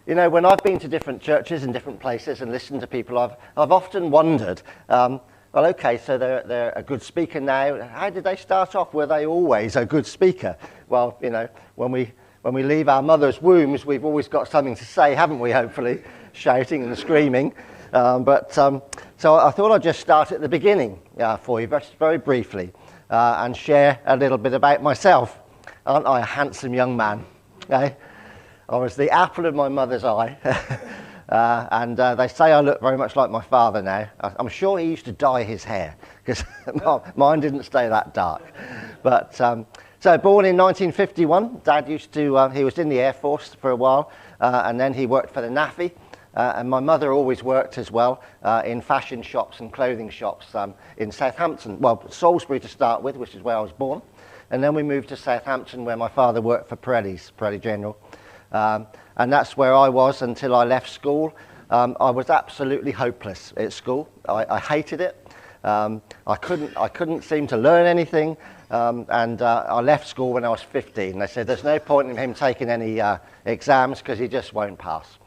You know, when I've been to different churches and different places and listened to people, I've often wondered, well, okay, so they're a good speaker now. How did they start off? Were they always a good speaker? Well, you know, when we leave our mother's wombs, we've always got something to say, haven't we, hopefully, shouting and screaming. So I thought I'd just start at the beginning for you, just very briefly, and share a little bit about myself. Aren't I a handsome young man? Okay? I was the apple of my mother's eye, and they say I look very much like my father now. I'm sure he used to dye his hair, because mine didn't stay that dark. But so born in 1951, Dad used to, he was in the Air Force for a while, and then he worked for the Navy, and my mother always worked as well in fashion shops and clothing shops in Southampton. Well, Salisbury to start with, which is where I was born, and then we moved to Southampton where my father worked for Pirelli General. And that's where I was until I left school. I was absolutely hopeless at school. I hated it. I couldn't seem to learn anything. And I left school when I was 15. They said there's no point in him taking any exams because he just won't pass.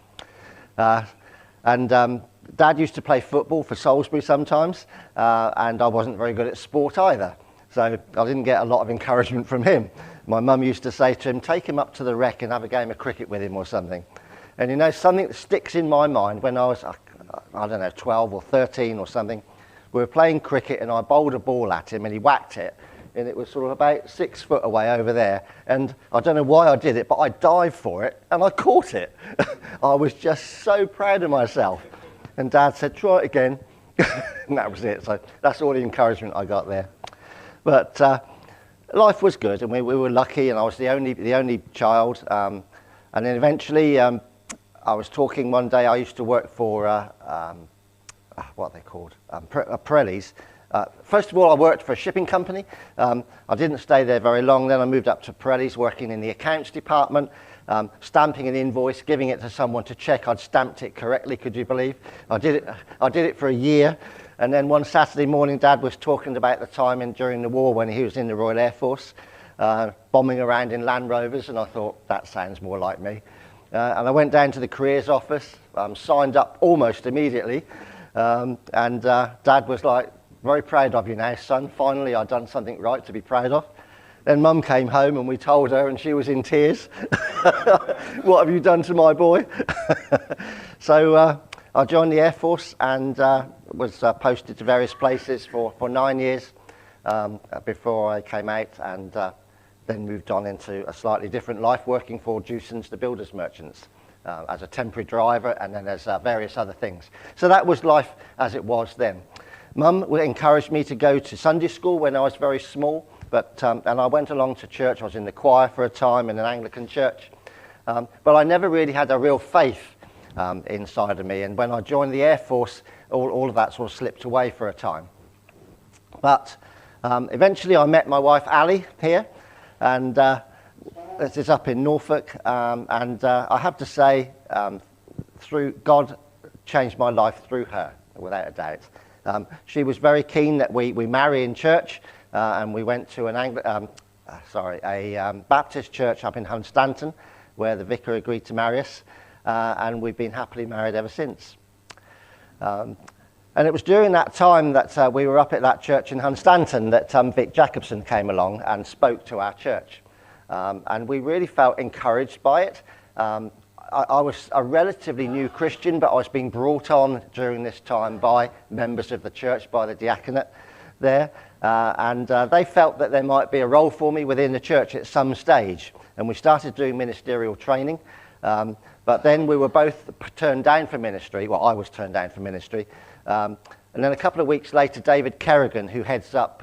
Dad used to play football for Salisbury sometimes, and I wasn't very good at sport either. So I didn't get a lot of encouragement from him. My mum used to say to him, take him up to the Rec and have a game of cricket with him or something. And you know, something that sticks in my mind when I was, I don't know, 12 or 13 or something, we were playing cricket and I bowled a ball at him and he whacked it, and it was sort of about 6 foot away over there. And I don't know why I did it, but I dived for it and I caught it. I was just so proud of myself. And Dad said, try it again. And that was it. So that's all the encouragement I got there. But life was good, and we were lucky, and I was the only child. And then eventually, I was talking one day. I used to work for what are they called? Pirelli's. First of all, I worked for a shipping company. I didn't stay there very long. Then I moved up to Pirelli's, working in the accounts department, stamping an invoice, giving it to someone to check I'd stamped it correctly. Could you believe? I did it for a year. And then one Saturday morning, Dad was talking about the time during the war when he was in the Royal Air Force, bombing around in Land Rovers, and I thought, that sounds more like me. And I went down to the careers office, signed up almost immediately, and Dad was like, very proud of you now, son. Finally, I'd done something right to be proud of. Then Mum came home and we told her, and she was in tears. What have you done to my boy? So I joined the Air Force and was posted to various places for 9 years before I came out, and then moved on into a slightly different life, working for Dewson's, the builders merchants, as a temporary driver, and then there's various other things. So that was life as it was then. Mum encouraged me to go to Sunday school when I was very small, and I went along to church. I was in the choir for a time in an Anglican church, but I never really had a real faith inside of me, and when I joined the Air Force, all of that sort of slipped away for a time. But eventually I met my wife Ali here, and this is up in Norfolk, and I have to say, through God changed my life through her, without a doubt. She was very keen that we marry in church, and we went to a Baptist church up in Hunstanton, where the vicar agreed to marry us, and we've been happily married ever since. And it was during that time that we were up at that church in Hunstanton that Vic Jacobson came along and spoke to our church. And we really felt encouraged by it. I was a relatively new Christian, but I was being brought on during this time by members of the church, by the diaconate there. And they felt that there might be a role for me within the church at some stage. And we started doing ministerial training. But then we were both turned down for ministry. Well, I was turned down for ministry. And then a couple of weeks later, David Kerrigan, who headed up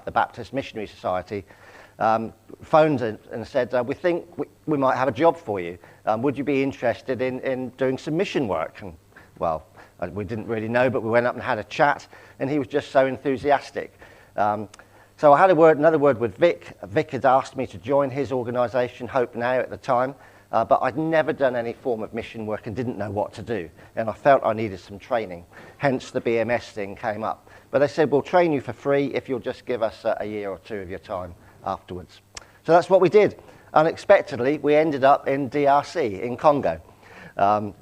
the Baptist Missionary Society, phoned and said, we think we might have a job for you. Would you be interested in doing some mission work? And, well, we didn't really know, but we went up and had a chat, and he was just so enthusiastic. So I had another word with Vic. Vic had asked me to join his organisation, Hope Now, at the time, but I'd never done any form of mission work and didn't know what to do, and I felt I needed some training. Hence the BMS thing came up. But they said, we'll train you for free if you'll just give us a year or two of your time afterwards. So that's what we did. unexpectedly, we ended up in DRC, in Congo.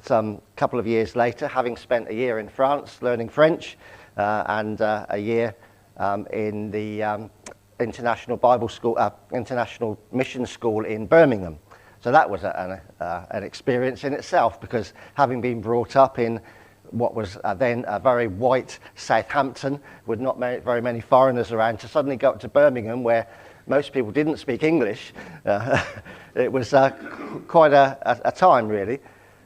Some couple of years later, having spent a year in France learning French and a year in the International Bible School, International Mission School in Birmingham. So that was an experience in itself, because having been brought up in what was then a very white Southampton with not very many foreigners around, to suddenly go up to Birmingham where most people didn't speak English, it was quite a time, really.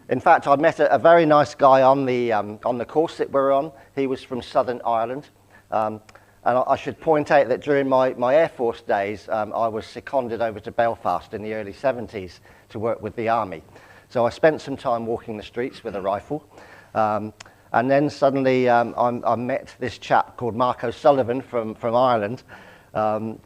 In fact, I met a very nice guy on the course that we're on. He was from Southern Ireland. And I should point out that during my Air Force days, I was seconded over to Belfast in the early 70s to work with the army. So I spent some time walking the streets with a rifle. And then suddenly I met this chap called Mark O'Sullivan from Ireland. And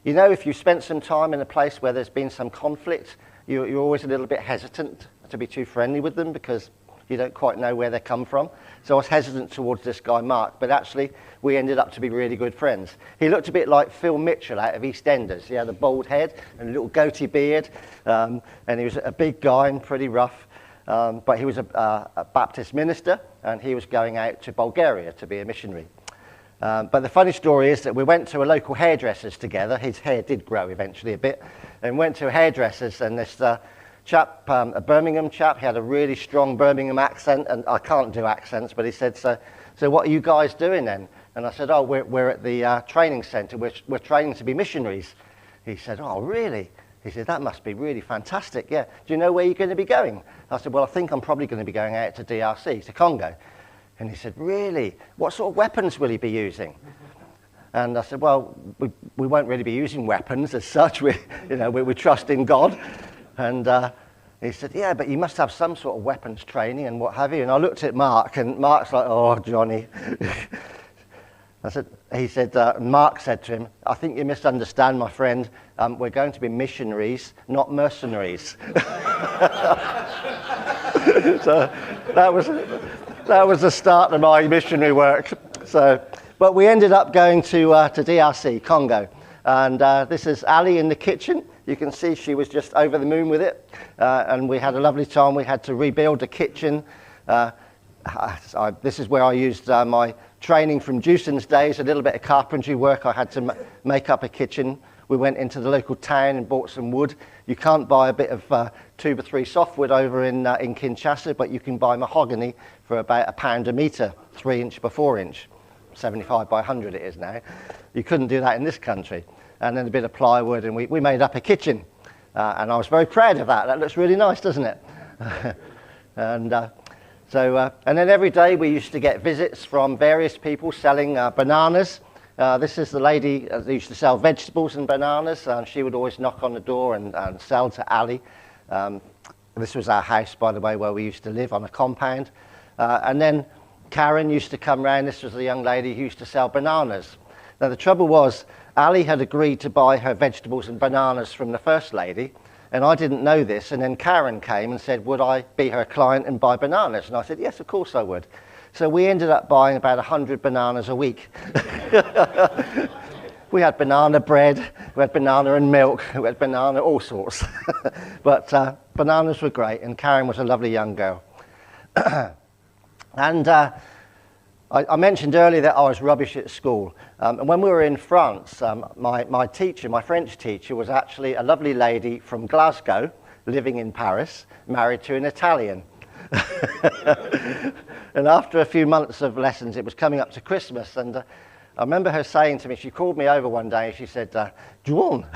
you know, if you spent some time in a place where there's been some conflict, you're always a little bit hesitant to be too friendly with them, because you don't quite know where they come from. So I was hesitant towards this guy, Mark, but actually we ended up to be really good friends. He looked a bit like Phil Mitchell out of EastEnders. He had a bald head and a little goatee beard, and he was a big guy and pretty rough. But he was a Baptist minister, and he was going out to Bulgaria to be a missionary. But the funny story is that we went to a local hairdresser's together. His hair did grow eventually a bit, and went to a hairdresser's, and this chap, a Birmingham chap, he had a really strong Birmingham accent, and I can't do accents, but he said, so what are you guys doing then? And I said, oh, we're at the training centre, we're training to be missionaries. He said, oh, really? He said, that must be really fantastic, yeah. Do you know where you're going to be going? I said, well, I think I'm probably going to be going out to DRC, to Congo. And he said, really? What sort of weapons will he be using? And I said, well, we won't really be using weapons as such. We trust in God. And he said, yeah, but you must have some sort of weapons training and what have you. And I looked at Mark, and Mark's like, oh, Johnny. Mark said to him, I think you misunderstand, my friend. We're going to be missionaries, not mercenaries. So that was the start of my missionary work. But we ended up going to DRC, Congo. And this is Ali in the kitchen. You can see she was just over the moon with it. And we had a lovely time. We had to rebuild the kitchen. This is where I used my training from Jewson's days, a little bit of carpentry work. I had to make up a kitchen. We went into the local town and bought some wood. You can't buy a bit of 2x3 softwood over in Kinshasa, but you can buy mahogany for about £1 a metre, 3" by 4". 75 by 100 it is now. You couldn't do that in this country. And then a bit of plywood, and we made up a kitchen. And I was very proud of that. That looks really nice, doesn't it? And then every day we used to get visits from various people selling bananas. This is the lady that used to sell vegetables and bananas. She would always knock on the door and sell to Ali. This was our house, by the way, where we used to live on a compound. And then Karen used to come round. This was the young lady who used to sell bananas. Now the trouble was, Ali had agreed to buy her vegetables and bananas from the first lady, and I didn't know this, and then Karen came and said, would I be her client and buy bananas? And I said, yes, of course I would. So we ended up buying about 100 bananas a week. We had banana bread, we had banana and milk, we had banana, all sorts. But bananas were great, and Karen was a lovely young girl. And I mentioned earlier that I was rubbish at school. And when we were in France, my teacher, my French teacher, was actually a lovely lady from Glasgow, living in Paris, married to an Italian. And after a few months of lessons, it was coming up to Christmas, and I remember her saying to me, she called me over one day, and she said, Jon,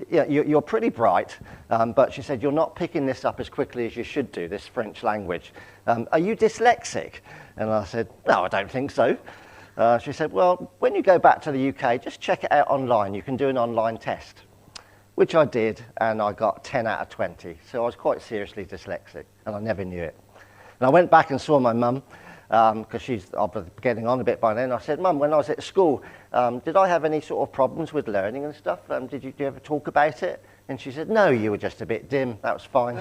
yeah, you're pretty bright, but she said, you're not picking this up as quickly as you should do, this French language. Are you dyslexic? And I said, no, I don't think so. She said, well, when you go back to the UK, just check it out online. You can do an online test, which I did, and I got 10 out of 20. So I was quite seriously dyslexic, and I never knew it. And I went back and saw my mum, because she's getting on a bit by then. I said, Mum, when I was at school, did I have any sort of problems with learning and stuff? Did you ever talk about it? And she said, no, you were just a bit dim. That was fine.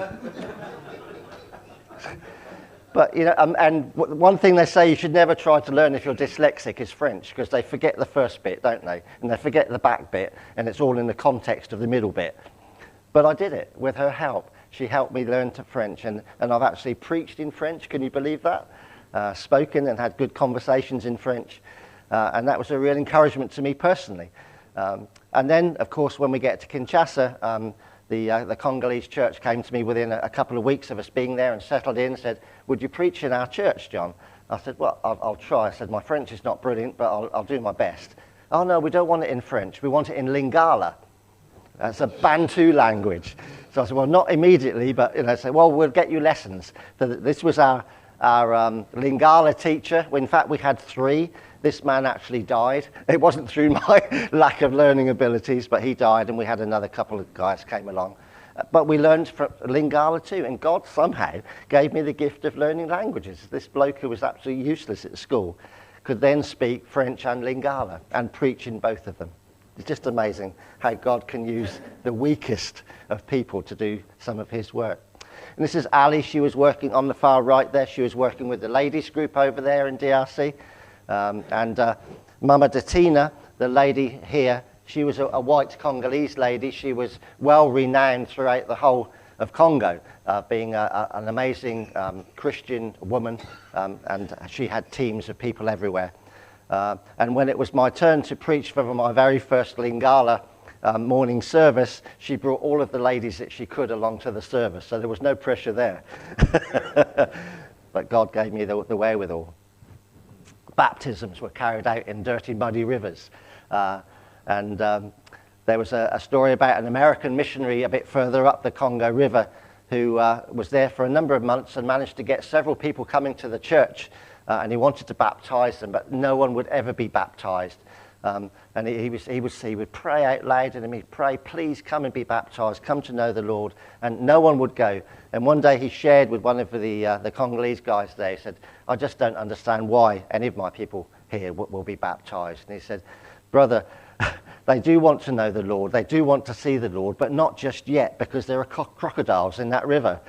But, you know, and one thing they say you should never try to learn if you're dyslexic is French, because they forget the first bit, don't they? And they forget the back bit, and it's all in the context of the middle bit. But I did it with her help. She helped me learn French, and I've actually preached in French, can you believe that? Spoken and had good conversations in French, and that was a real encouragement to me personally. And then, of course, when we get to Kinshasa, the Congolese church came to me within a couple of weeks of us being there and settled in and said, would you preach in our church, John? I said, well, I'll try. I said, my French is not brilliant, but I'll do my best. Oh, no, we don't want it in French. We want it in Lingala. That's a Bantu language. So I said, well, not immediately, but, you know, say, well, we'll get you lessons. So this was our Lingala teacher. In fact, we had 3. This man actually died. It wasn't through my lack of learning abilities, but he died, and we had another couple of guys came along. But we learned from Lingala too, and God somehow gave me the gift of learning languages. This bloke who was absolutely useless at school could then speak French and Lingala and preach in both of them. It's just amazing how God can use the weakest of people to do some of his work. And this is Ali. She was working on the far right there. She was working with the ladies group over there in DRC. Mama Datina, the lady here, she was a white Congolese lady. She was well renowned throughout the whole of Congo, being an amazing Christian woman, and she had teams of people everywhere. And when it was my turn to preach for my very first Lingala morning service, she brought all of the ladies that she could along to the service, so there was no pressure there. But God gave me the wherewithal. Baptisms were carried out in dirty, muddy rivers. There was a story about an American missionary a bit further up the Congo River who was there for a number of months and managed to get several people coming to the church, and he wanted to baptize them, but no one would ever be baptized. And he would pray out loud, and he'd pray, please come and be baptized, come to know the Lord, and no one would go. And one day he shared with one of the Congolese guys there. He said, I just don't understand why any of my people here will be baptized. And he said, brother, they do want to know the Lord, they do want to see the Lord, but not just yet, because there are crocodiles in that river.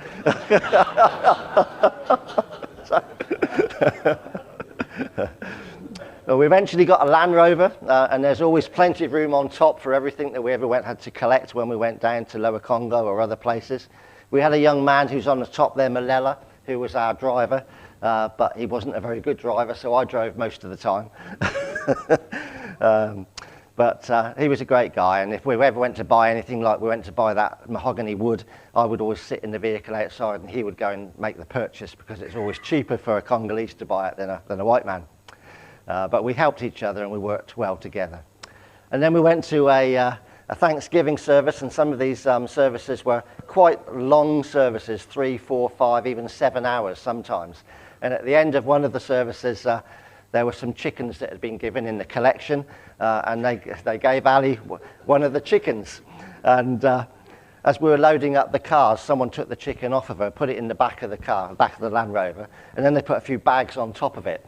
Well, we eventually got a Land Rover, and there's always plenty of room on top for everything that we ever had to collect when we went down to Lower Congo or other places. We had a young man who's on the top there, Malela, who was our driver, but he wasn't a very good driver, so I drove most of the time. But he was a great guy, and if we ever went to buy anything, like we went to buy that mahogany wood, I would always sit in the vehicle outside and he would go and make the purchase, because it's always cheaper for a Congolese to buy it than a white man. But we helped each other and we worked well together. And then we went to a Thanksgiving service, and some of these services were quite long services, 3, 4, 5, even 7 hours sometimes. And at the end of one of the services, there were some chickens that had been given in the collection, and they gave Ali one of the chickens. And as we were loading up the cars, someone took the chicken off of her, put it in the back of the car, back of the Land Rover, and then they put a few bags on top of it.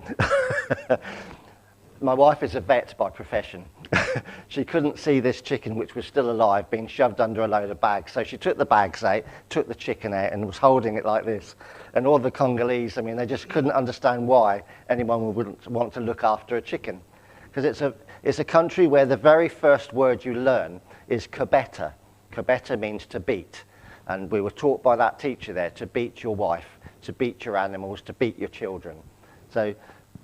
My wife is a vet by profession. She couldn't see this chicken, which was still alive, being shoved under a load of bags. So she took the bags out, took the chicken out, and was holding it like this. And all the Congolese, I mean, they just couldn't understand why anyone wouldn't want to look after a chicken. Because it's a country where the very first word you learn is kobeta. Kobeta means to beat. And we were taught by that teacher there to beat your wife, to beat your animals, to beat your children. So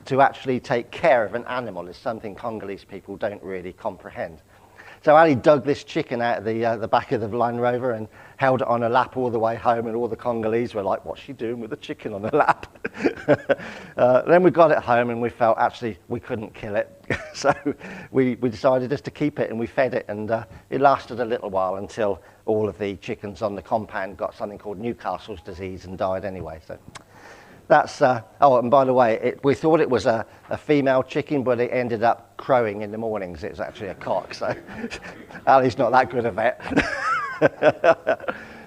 to actually take care of an animal is something Congolese people don't really comprehend. So Ali dug this chicken out of the back of the Land Rover and held it on her lap all the way home, and all the Congolese were like, what's she doing with the chicken on her lap? Then we got it home and we felt actually we couldn't kill it. So we decided just to keep it, and we fed it, and it lasted a little while until all of the chickens on the compound got something called Newcastle's disease and died anyway. So that's, oh, and by the way, we thought it was a female chicken, but it ended up crowing in the mornings. It was actually a cock, so Ali's not that good a vet.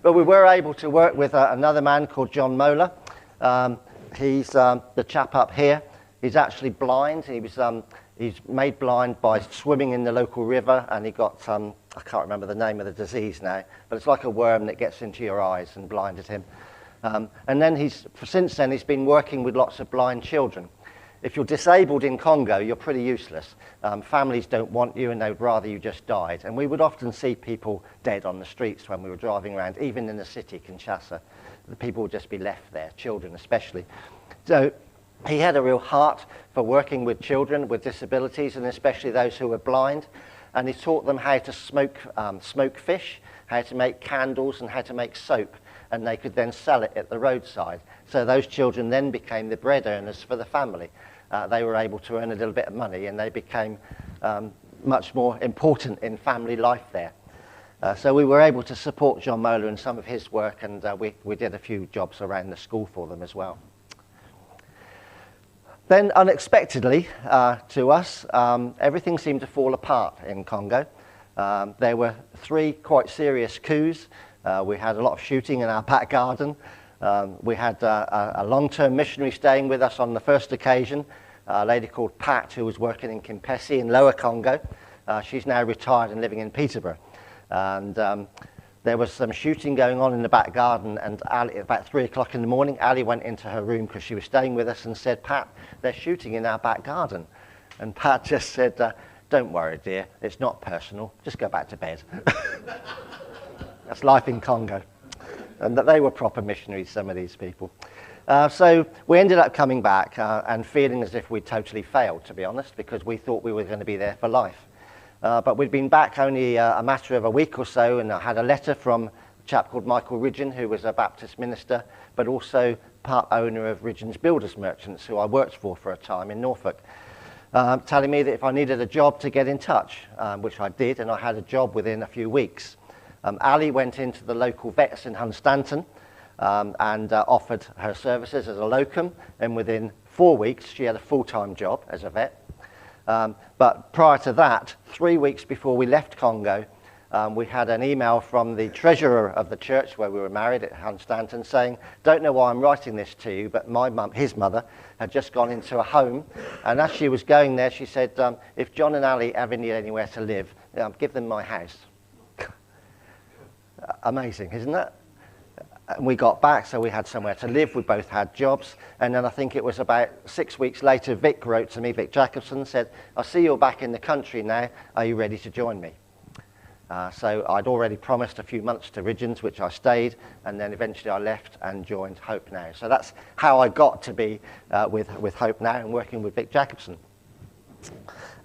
But we were able to work with another man called Jon Budgell. He's the chap up here. He's actually blind. He's made blind by swimming in the local river, and he got, I can't remember the name of the disease now, but it's like a worm that gets into your eyes and blinded him. And then since then he's been working with lots of blind children. If you're disabled in Congo, you're pretty useless. Families don't want you and they'd rather you just died. And we would often see people dead on the streets when we were driving around, even in the city, Kinshasa. The people would just be left there, children especially. So he had a real heart for working with children with disabilities, and especially those who were blind. And he taught them how to smoke fish, how to make candles, and how to make soap. And they could then sell it at the roadside. So those children then became the bread earners for the family. They were able to earn a little bit of money, and they became much more important in family life there. So we were able to support Jon Mola in some of his work, and we did a few jobs around the school for them as well. Then unexpectedly to us, everything seemed to fall apart in Congo. There were 3 quite serious coups. We had a lot of shooting in our back garden. We had a long-term missionary staying with us on the first occasion, a lady called Pat, who was working in Kimpesi in Lower Congo. She's now retired and living in Peterborough. And there was some shooting going on in the back garden, and Ali, about 3 o'clock in the morning, Ali went into her room because she was staying with us and said, "Pat, they're shooting in our back garden." And Pat just said, "Don't worry, dear, it's not personal, just go back to bed." That's life in Congo. And that they were proper missionaries, some of these people. So we ended up coming back and feeling as if we'd totally failed, to be honest, because we thought we were going to be there for life. But we'd been back only a matter of a week or so, and I had a letter from a chap called Michael Ridgeon, who was a Baptist minister, but also part owner of Ridgeon's Builders Merchants, who I worked for a time in Norfolk, telling me that if I needed a job to get in touch, which I did, and I had a job within a few weeks. Ali went into the local vets in Hunstanton and offered her services as a locum, and within 4 weeks she had a full-time job as a vet. But prior to that, 3 weeks before we left Congo, we had an email from the treasurer of the church where we were married at Hunstanton saying, "Don't know why I'm writing this to you, but my mum, his mother, had just gone into a home, and as she was going there she said, if John and Ali ever need anywhere to live, give them my house." Amazing, isn't it? And we got back, so we had somewhere to live. We both had jobs. And then I think it was about 6 weeks later, Vic wrote to me, Vic Jacobson, said, "I see you're back in the country now. Are you ready to join me?" So I'd already promised a few months to Ridgeons, which I stayed. And then eventually I left and joined Hope Now. So that's how I got to be with Hope Now and working with Vic Jacobson.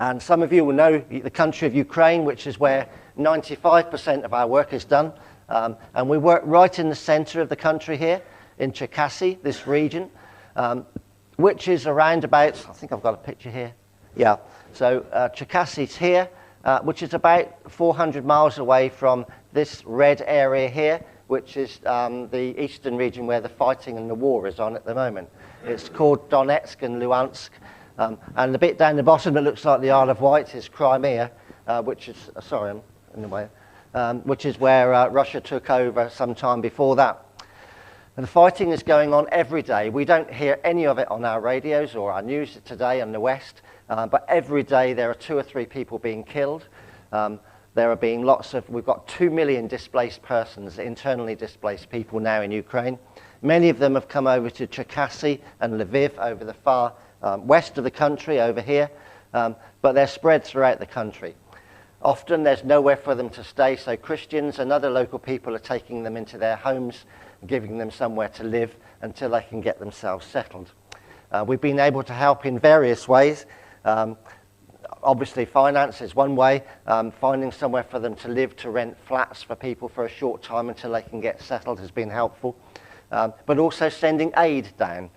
And some of you will know the country of Ukraine, which is where 95% of our work is done. And we work right in the center of the country here, in Cherkasy, this region, which is around about, I think I've got a picture here. Yeah, so Cherkasy's here, which is about 400 miles away from this red area here, which is the eastern region where the fighting and the war is on at the moment. It's called Donetsk and Luhansk. And the bit down the bottom that looks like the Isle of Wight is Crimea, which is, sorry, I'm in the way. Which is where Russia took over some time before that. And the fighting is going on every day. We don't hear any of it on our radios or our news today in the West, but every day there are 2 or 3 people being killed. There are being we've got 2 million displaced persons, internally displaced people now in Ukraine. Many of them have come over to Cherkasy and Lviv over the far west of the country, over here, but they're spread throughout the country. Often there's nowhere for them to stay, so Christians and other local people are taking them into their homes, giving them somewhere to live until they can get themselves settled. We've been able to help in various ways. Obviously finance is one way, finding somewhere for them to live, to rent flats for people for a short time until they can get settled has been helpful, but also sending aid down.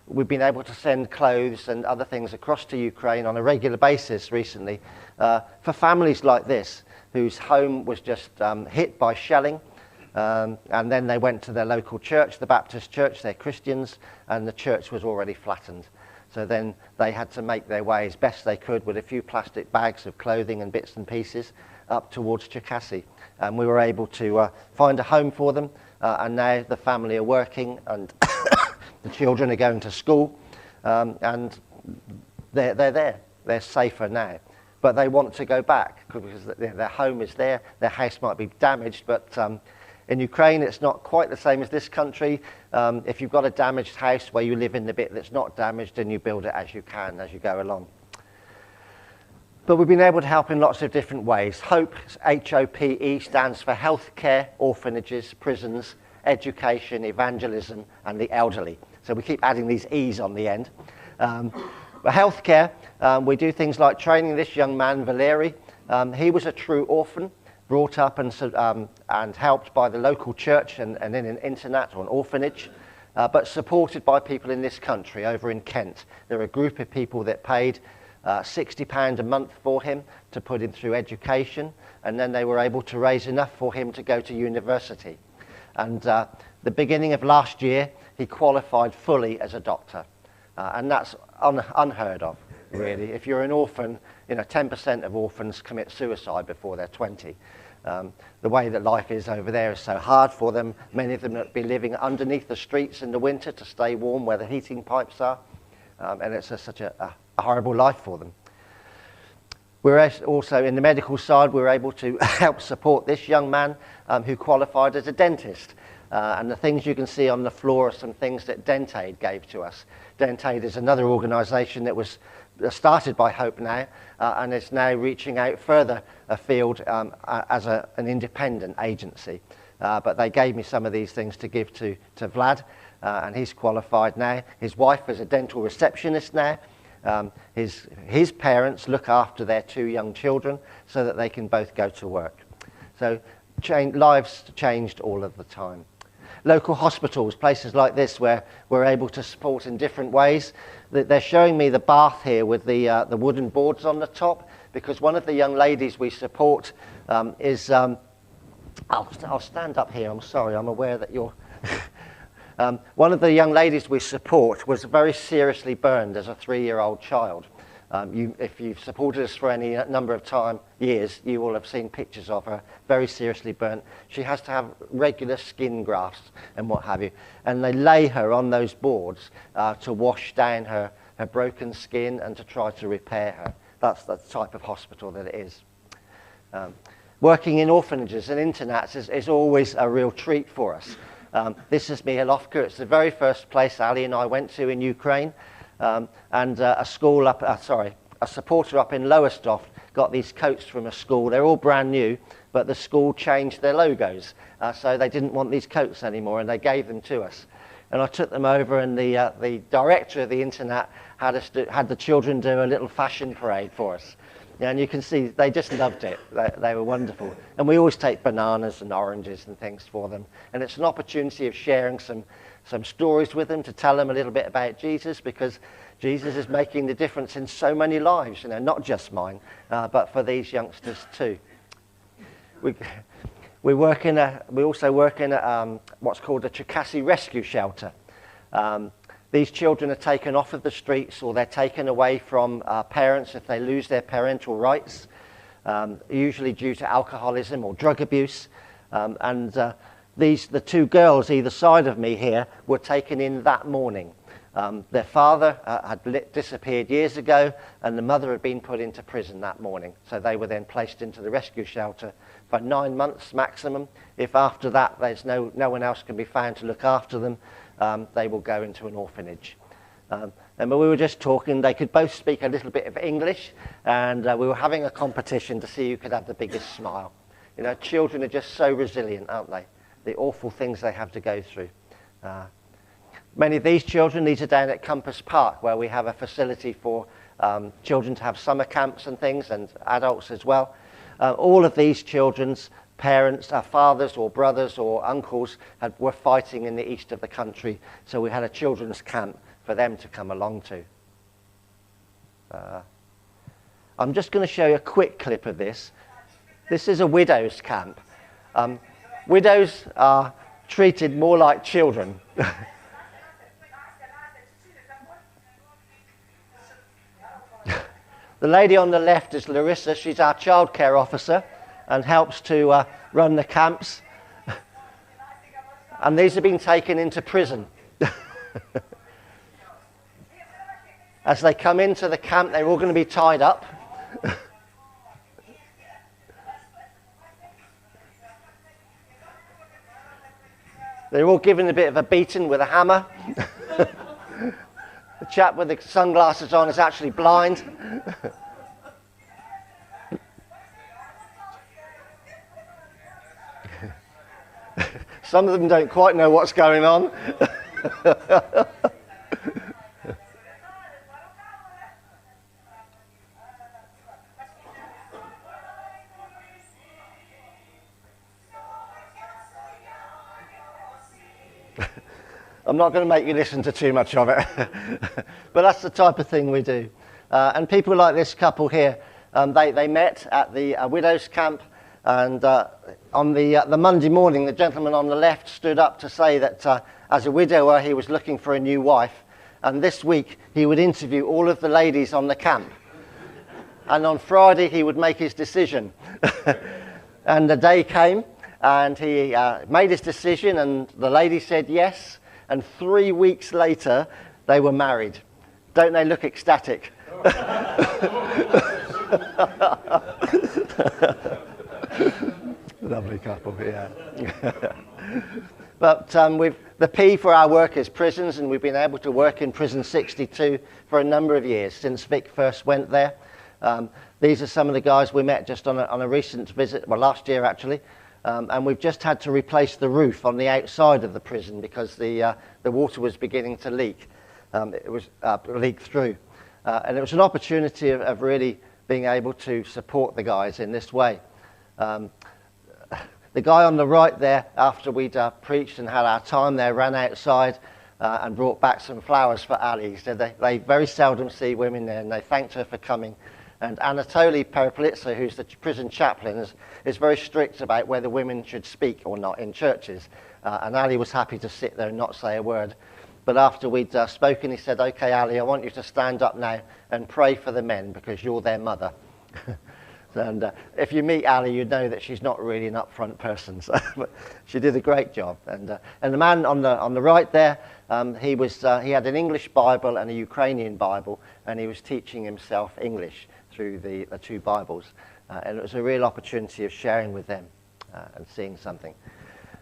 We've been able to send clothes and other things across to Ukraine on a regular basis recently for families like this, whose home was just hit by shelling, and then they went to their local church, the Baptist church, they're Christians, and the church was already flattened. So then they had to make their way as best they could with a few plastic bags of clothing and bits and pieces up towards Cherkasy. And we were able to find a home for them, and now the family are working, and the children are going to school, and they're there. They're safer now. But they want to go back because their home is there. Their house might be damaged, but In Ukraine, it's not quite the same as this country. If you've got a damaged house where you live in the bit that's not damaged, then you build it as you can, as you go along. But we've been able to help in lots of different ways. HOPE, H-O-P-E, stands for healthcare, orphanages, prisons, education, evangelism, and the elderly. So we keep adding these E's on the end. But healthcare, we do things like training this young man, Valeri. He was a true orphan, brought up and helped by the local church and in an internat or an orphanage, but supported by people in this country, over in Kent. There were a group of people that paid £60 a month for him to put him through education, and then they were able to raise enough for him to go to university. And the beginning of last year, he qualified fully as a doctor. And that's unheard of, really. If you're an orphan, 10% of orphans commit suicide before they're 20. The way that life is over there is so hard for them. Many of them have been living underneath the streets in the winter to stay warm where the heating pipes are. And it's such a horrible life for them. We're also, in the medical side, we're able to help support this young man who qualified as a dentist. And the things you can see on the floor are some things that Dentaid gave to us. Dentaid is another organisation that was started by Hope Now and is now reaching out further afield as an independent agency. But they gave me some of these things to give to Vlad, and he's qualified now. His wife is a dental receptionist now. His parents look after their 2 young children so that they can both go to work. So lives changed all of the time. Local hospitals, places like this where we're able to support in different ways. They're showing me the bath here with the wooden boards on the top, because one of the young ladies we support is... I'll stand up here, I'm sorry, I'm aware that you're... one of the young ladies we support was very seriously burned as a 3-year-old child. If you've supported us for any number of years, you will have seen pictures of her, very seriously burnt. She has to have regular skin grafts and what have you. And they lay her on those boards to wash down her broken skin and to try to repair her. That's the type of hospital that it is. Working in orphanages and internats is always a real treat for us. This is Mihailovka. It's the very first place Ali and I went to in Ukraine. And a supporter up in Lowestoft got these coats from a school. They're all brand new, but the school changed their logos. So they didn't want these coats anymore, and they gave them to us. And I took them over, and the director of the internat had the children do a little fashion parade for us. And you can see they just loved it. They were wonderful. And we always take bananas and oranges and things for them. And it's an opportunity of sharing some stories with them, to tell them a little bit about Jesus, because Jesus is making the difference in so many lives, not just mine, but for these youngsters too. We also work in what's called a Cherkasy rescue shelter. These children are taken off of the streets, or they're taken away from parents if they lose their parental rights, usually due to alcoholism or drug abuse. The 2 girls either side of me here were taken in that morning. Their father had disappeared years ago, and the mother had been put into prison that morning. So they were then placed into the rescue shelter for 9 months maximum. If after that there's no one else can be found to look after them, they will go into an orphanage. And we were just talking, they could both speak a little bit of English, and we were having a competition to see who could have the biggest smile. Children are just so resilient, aren't they? The awful things they have to go through. Many of these children, these are down at Compass Park, where we have a facility for children to have summer camps and things, and adults as well. All of these children's parents, fathers or brothers or uncles were fighting in the east of the country, so we had a children's camp for them to come along to. I'm just going to show you a quick clip of this. This is a widow's camp. Widows are treated more like children. The lady on the left is Larissa. She's our childcare officer and helps to run the camps. And these have been taken into prison. As they come into the camp, they're all going to be tied up. They're all given a bit of a beating with a hammer. The chap with the sunglasses on is actually blind. Some of them don't quite know what's going on. I'm not going to make you listen to too much of it, but that's the type of thing we do. And people like this couple here, they met at the widows' camp, and on the Monday morning, the gentleman on the left stood up to say that as a widower, he was looking for a new wife, and this week he would interview all of the ladies on the camp. And on Friday, he would make his decision. And the day came, and he made his decision, and the lady said yes. And 3 weeks later, they were married. Don't they look ecstatic? Lovely couple, yeah. But the P for our work is prisons, and we've been able to work in Prison 62 for a number of years, since Vic first went there. These are some of the guys we met just on a recent visit, well, last year actually. And we've just had to replace the roof on the outside of the prison because the water was beginning to leak. It was leaked through. And it was an opportunity of really being able to support the guys in this way. The guy on the right there, after we'd preached and had our time there, ran outside and brought back some flowers for Ali. He said they very seldom see women there, and they thanked her for coming. And Anatoly Periplitsa, who's the prison chaplain, is very strict about whether women should speak or not in churches. And Ali was happy to sit there and not say a word. But after we'd spoken, he said, "Okay, Ali, I want you to stand up now and pray for the men because you're their mother." And if you meet Ali, you'd know that she's not really an upfront person. So, but she did a great job. And the man on the right there, he had an English Bible and a Ukrainian Bible, and he was teaching himself English through the two Bibles. And it was a real opportunity of sharing with them and seeing something.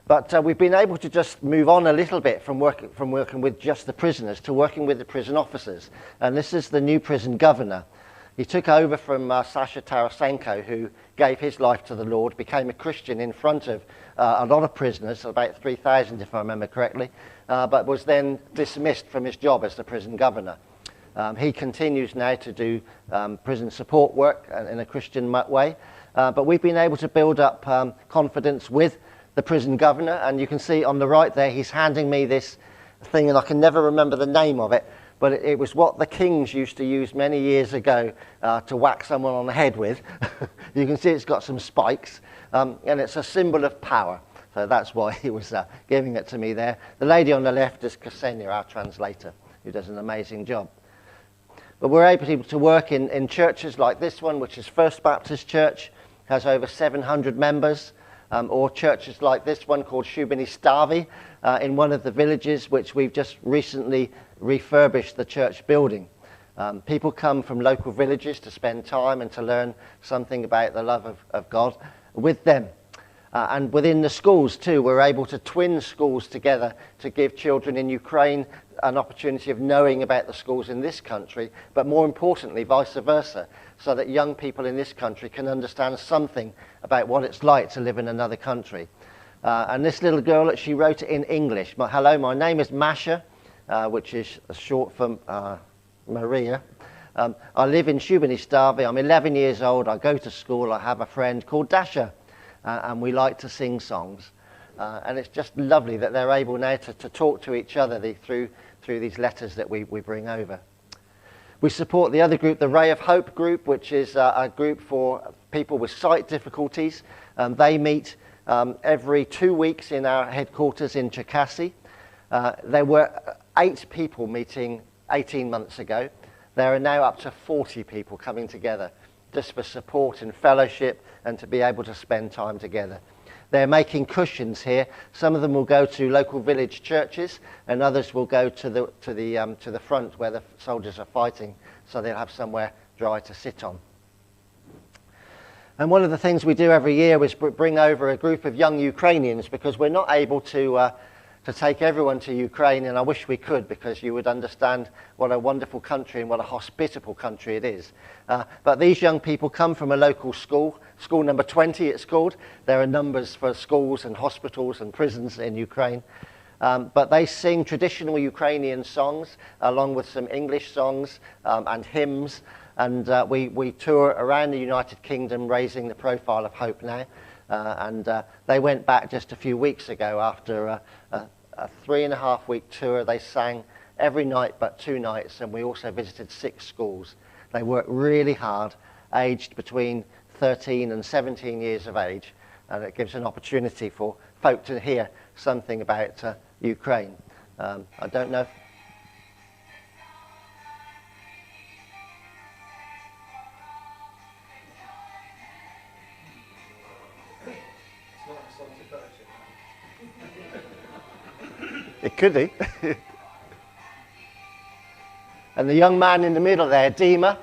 But we've been able to just move on a little bit from working with just the prisoners to working with the prison officers. And this is the new prison governor. He took over from Sasha Tarasenko, who gave his life to the Lord, became a Christian in front of a lot of prisoners, about 3,000 if I remember correctly, but was then dismissed from his job as the prison governor. He continues now to do prison support work in a Christian way, but we've been able to build up confidence with the prison governor, and you can see on the right there he's handing me this thing, and I can never remember the name of it, but it was what the kings used to use many years ago to whack someone on the head with. You can see it's got some spikes, and it's a symbol of power. So that's why he was giving it to me there. The lady on the left is Ksenia, our translator, who does an amazing job. But we're able to work in churches like this one, which is First Baptist Church, has over 700 members, or churches like this one called Shubini Stavi, in one of the villages which we've just recently refurbished the church building. People come from local villages to spend time and to learn something about the love of God with them. And within the schools too, we're able to twin schools together to give children in Ukraine an opportunity of knowing about the schools in this country, but more importantly, vice versa, so that young people in this country can understand something about what it's like to live in another country. And this little girl, she wrote it in English. Hello, my name is Masha, which is short for Maria. I live in Shubini Stavi. I'm 11 years old. I go to school. I have a friend called Dasha, and we like to sing songs. And it's just lovely that they're able now to talk to each other through these letters that we bring over. We support the other group, the Ray of Hope group, which is a group for people with sight difficulties. They meet every 2 weeks in our headquarters in Cherkasy. There were 8 people meeting 18 months ago. There are now up to 40 people coming together just for support and fellowship and to be able to spend time together. They're making cushions here. Some of them will go to local village churches, and others will go to the front where the soldiers are fighting, so they'll have somewhere dry to sit on. And one of the things we do every year is bring over a group of young Ukrainians, because we're not able to to take everyone to Ukraine, and I wish we could, because you would understand what a wonderful country and what a hospitable country it is. But these young people come from a local school, school number 20 it's called. There are numbers for schools and hospitals and prisons in Ukraine. But they sing traditional Ukrainian songs along with some English songs and hymns. And we tour around the United Kingdom raising the profile of Hope Now. They went back just a few weeks ago after a 3.5-week tour. They sang every night but 2 nights, and we also visited 6 schools. They worked really hard, aged between 13 and 17 years of age, and it gives an opportunity for folk to hear something about Ukraine. I don't know. It could be. And the young man in the middle there, Dima,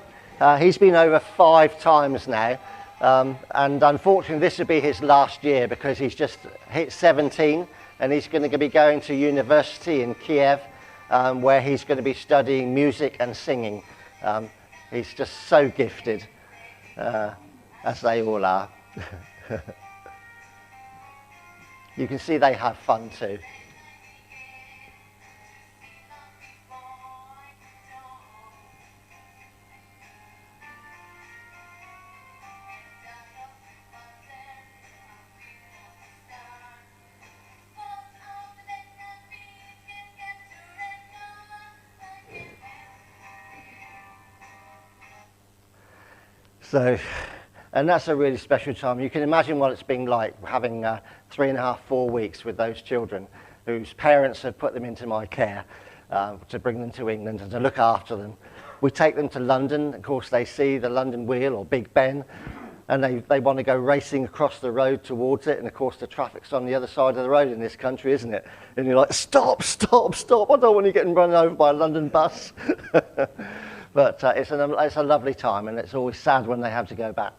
he's been over 5 times now. And unfortunately, this will be his last year because he's just hit 17 and he's going to be going to university in Kiev, where he's going to be studying music and singing. He's just so gifted, as they all are. You can see they have fun too. So, and that's a really special time. You can imagine what it's been like having 3.5, 4 weeks with those children whose parents have put them into my care to bring them to England and to look after them. We take them to London. Of course, they see the London Wheel or Big Ben, and they want to go racing across the road towards it. And of course, the traffic's on the other side of the road in this country, isn't it? And you're like, stop, stop, stop. I don't want you getting run over by a London bus. But it's a lovely time, and it's always sad when they have to go back.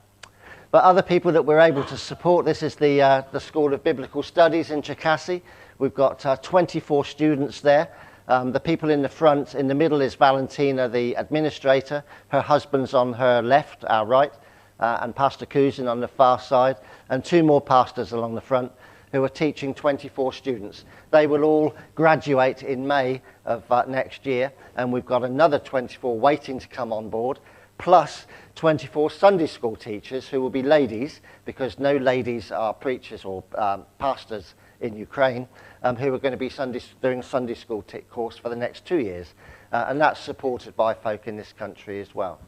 But other people that we're able to support, this is the School of Biblical Studies in Cherkasy. We've got 24 students there. The people in the front, in the middle is Valentina, the administrator. Her husband's on her left, our right, and Pastor Kuzin on the far side, and 2 more pastors along the front who are teaching 24 students. They will all graduate in May of next year, and we've got another 24 waiting to come on board, plus 24 Sunday school teachers who will be ladies, because no ladies are preachers or pastors in Ukraine, who are going to be doing Sunday school course for the next 2 years. And that's supported by folk in this country as well.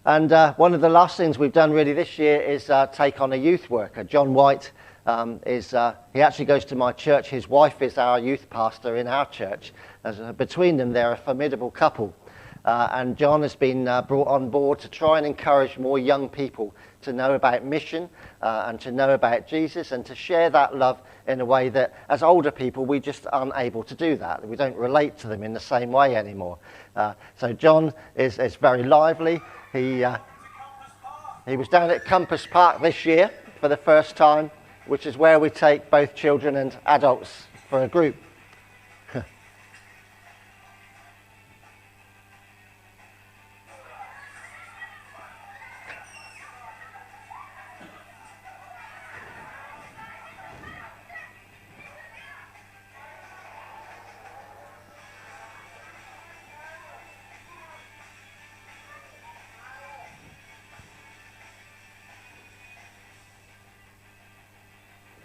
And one of the last things we've done really this year is take on a youth worker. John White he actually goes to my church. His wife is our youth pastor in our church. Between them, they're a formidable couple. And John has been brought on board to try and encourage more young people to know about mission and to know about Jesus and to share that love in a way that, as older people, we just aren't able to do that. We don't relate to them in the same way anymore. So John is very lively. He was down at Compass Park this year for the first time, which is where we take both children and adults for a group.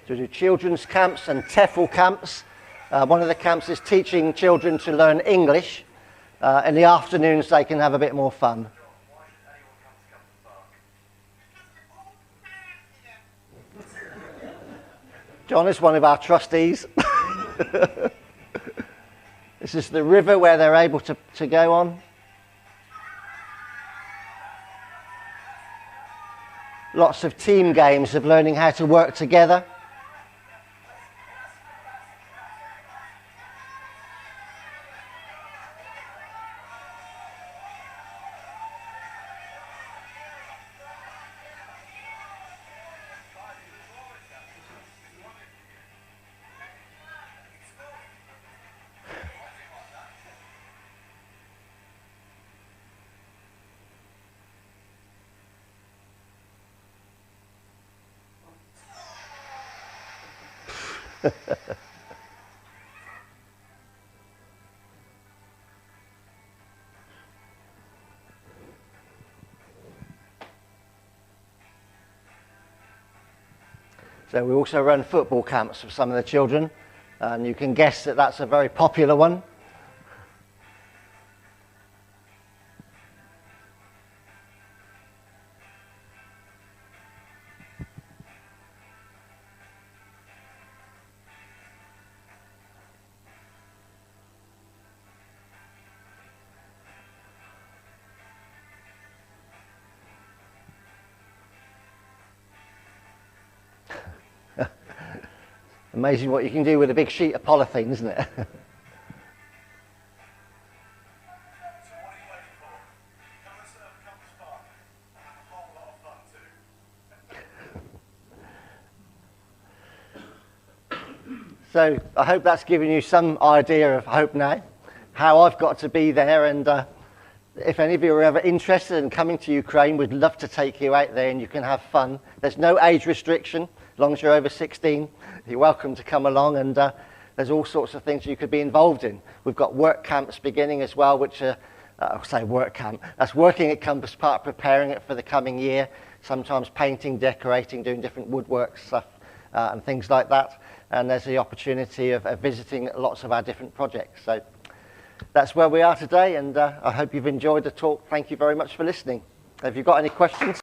To do children's camps and TEFL camps. One of the camps is teaching children to learn English. In the afternoons they can have a bit more fun. John is one of our trustees. This is the river where they're able to go on. Lots of team games of learning how to work together. So we also run football camps for some of the children, and you can guess that that's a very popular one. Amazing what you can do with a big sheet of polythene, isn't it? So I hope that's given you some idea of Hope Now, how I've got to be there, and if any of you are ever interested in coming to Ukraine, we'd love to take you out there and you can have fun. There's no age restriction, as long as you're over 16, you're welcome to come along, and there's all sorts of things you could be involved in. We've got work camps beginning as well, which are, I'll say work camp, that's working at Compass Park, preparing it for the coming year, sometimes painting, decorating, doing different woodwork stuff and things like that. And there's the opportunity of visiting lots of our different projects. So that's where we are today, and I hope you've enjoyed the talk. Thank you very much for listening. Have you got any questions?